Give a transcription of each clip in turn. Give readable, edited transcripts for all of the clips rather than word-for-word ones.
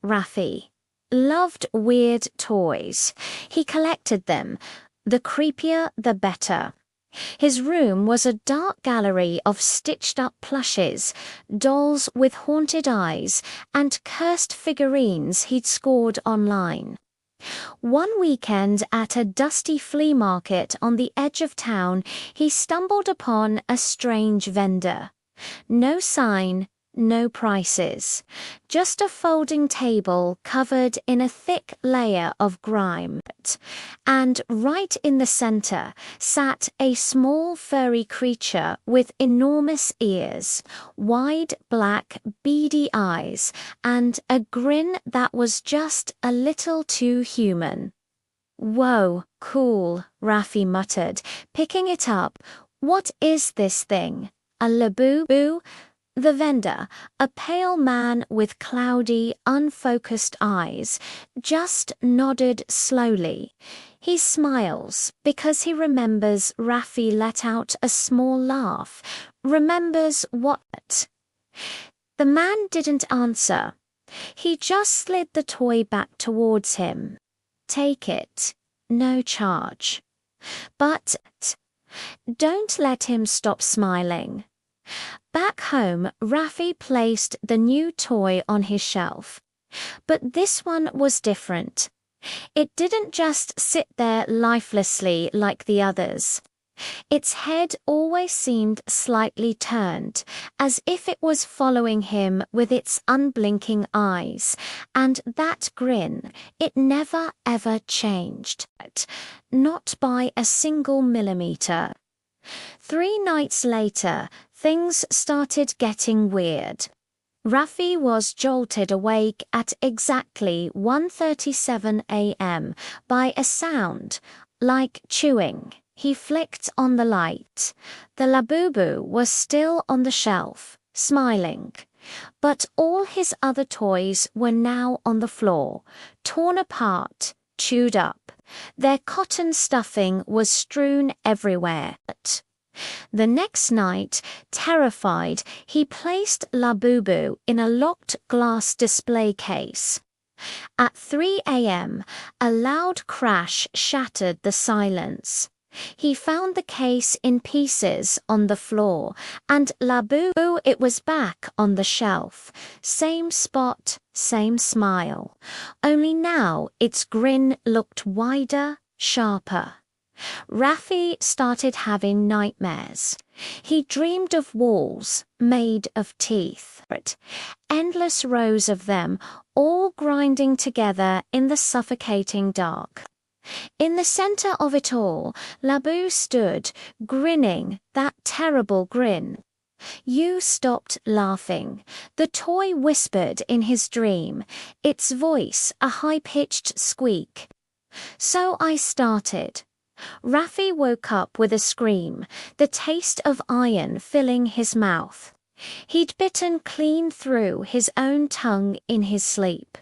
Rafi loved weird toys. He collected them. The creepier, the better. His room was a dark gallery of stitched-up plushes, dolls with haunted eyes, and cursed figurines he'd scored online. One weekend at a dusty flea market on the edge of town, he stumbled upon a strange vendor. No sign, no prices. Just a folding table covered in a thick layer of grime. And right in the center sat a small furry creature with enormous ears, wide black beady eyes, and a grin that was just a little too human. "Whoa, cool," Rafi muttered, picking it up. "What is this thing? A Labubu?" The vendor, a pale man with cloudy, unfocused eyes, just nodded slowly. He smiles because he remembers Rafi let out a small laugh. Remembers what? The man didn't answer. He just slid the toy back towards him. "Take it. No charge." But don't let him stop smiling. Back home, Rafi placed the new toy on his shelf. But this one was different. It didn't just sit there lifelessly like the others. Its head always seemed slightly turned, as if it was following him with its unblinking eyes, and that grin, it never ever changed. Not by a single millimeter. 3 nights later, things started getting weird. Rafi was jolted awake at exactly 1:37 a.m. by a sound, like chewing. He flicked on the light. The Labubu was still on the shelf, smiling. But all his other toys were now on the floor, torn apart, chewed up. Their cotton stuffing was strewn everywhere. The next night, terrified, he placed Labubu in a locked glass display case. At 3 a.m., a loud crash shattered the silence. He found the case in pieces on the floor, and Labubu, it was back on the shelf. Same spot, same smile. Only now its grin looked wider, sharper. Rafi started having nightmares. He dreamed of walls made of teeth. Endless rows of them, all grinding together in the suffocating dark. In the center of it all, Labu stood, grinning, that terrible grin. You stopped laughing. The toy whispered in his dream, its voice a high-pitched squeak. So I started. Rafi woke up with a scream, the taste of iron filling his mouth. He'd bitten clean through his own tongue in his sleep.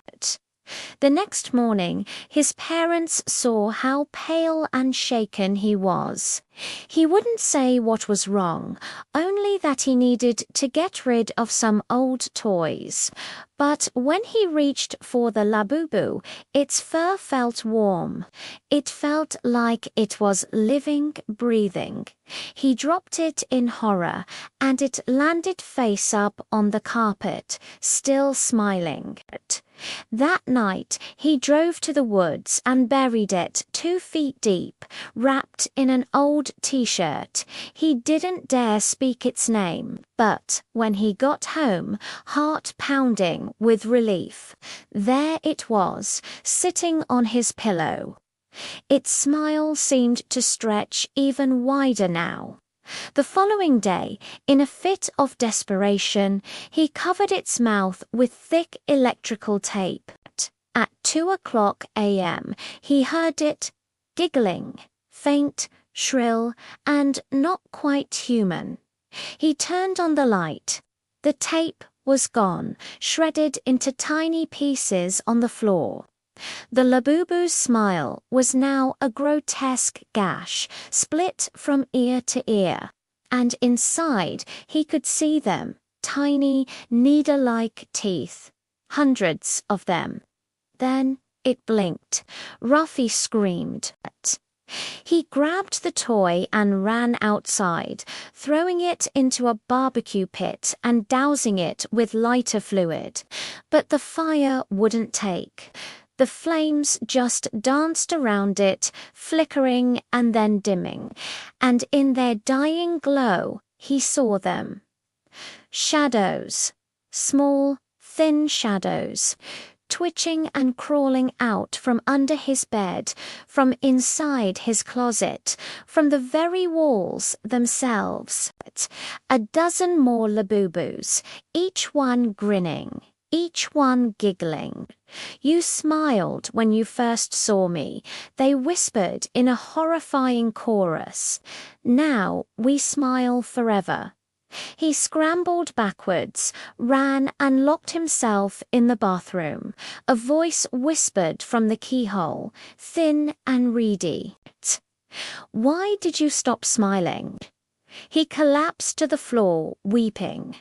The next morning, his parents saw how pale and shaken he was. He wouldn't say what was wrong, only that he needed to get rid of some old toys. But when he reached for the Labubu, its fur felt warm. It felt like it was living, breathing. He dropped it in horror, and it landed face up on the carpet, still smiling. That night, he drove to the woods and buried it 2 feet deep, wrapped in an old t-shirt. He didn't dare speak its name, but when he got home, heart pounding with relief, there it was, sitting on his pillow. Its smile seemed to stretch even wider now. The following day, in a fit of desperation, he covered its mouth with thick electrical tape. At 2 a.m., he heard it giggling, faint, shrill, and not quite human. He turned on the light. The tape was gone, shredded into tiny pieces on the floor. The Labubu's smile was now a grotesque gash, split from ear to ear, and inside he could see them, tiny, needle-like teeth. hundreds of them. Then it blinked. Rafi screamed. He grabbed the toy and ran outside, throwing it into a barbecue pit and dousing it with lighter fluid. But the fire wouldn't take. The flames just danced around it, flickering and then dimming, and in their dying glow he saw them. Shadows, small, thin shadows, twitching and crawling out from under his bed, from inside his closet, from the very walls themselves. A dozen more Labubus, each one grinning, each one giggling. You smiled when you first saw me, they whispered in a horrifying chorus. Now we smile forever. He scrambled backwards, ran and locked himself in the bathroom. A voice whispered from the keyhole, thin and reedy. "Why did you stop smiling?" He collapsed to the floor, weeping.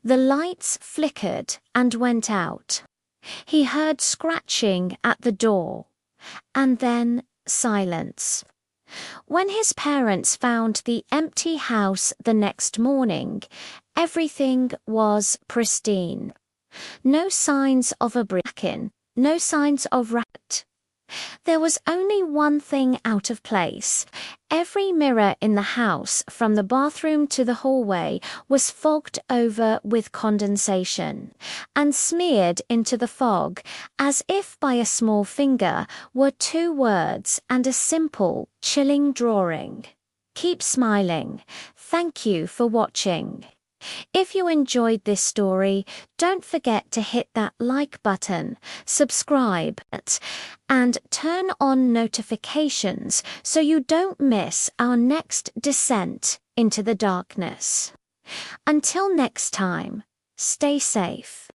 The lights flickered and went out. He heard scratching at the door, and then silence. When his parents found the empty house the next morning, everything was pristine. No signs of a break-in, no signs of rat. There was only one thing out of place. Every mirror in the house, from the bathroom to the hallway, was fogged over with condensation, and smeared into the fog, as if by a small finger, were two words and a simple, chilling drawing. Keep smiling. Thank you for watching. If you enjoyed this story, don't forget to hit that like button, subscribe, and turn on notifications so you don't miss our next descent into the darkness. Until next time, stay safe.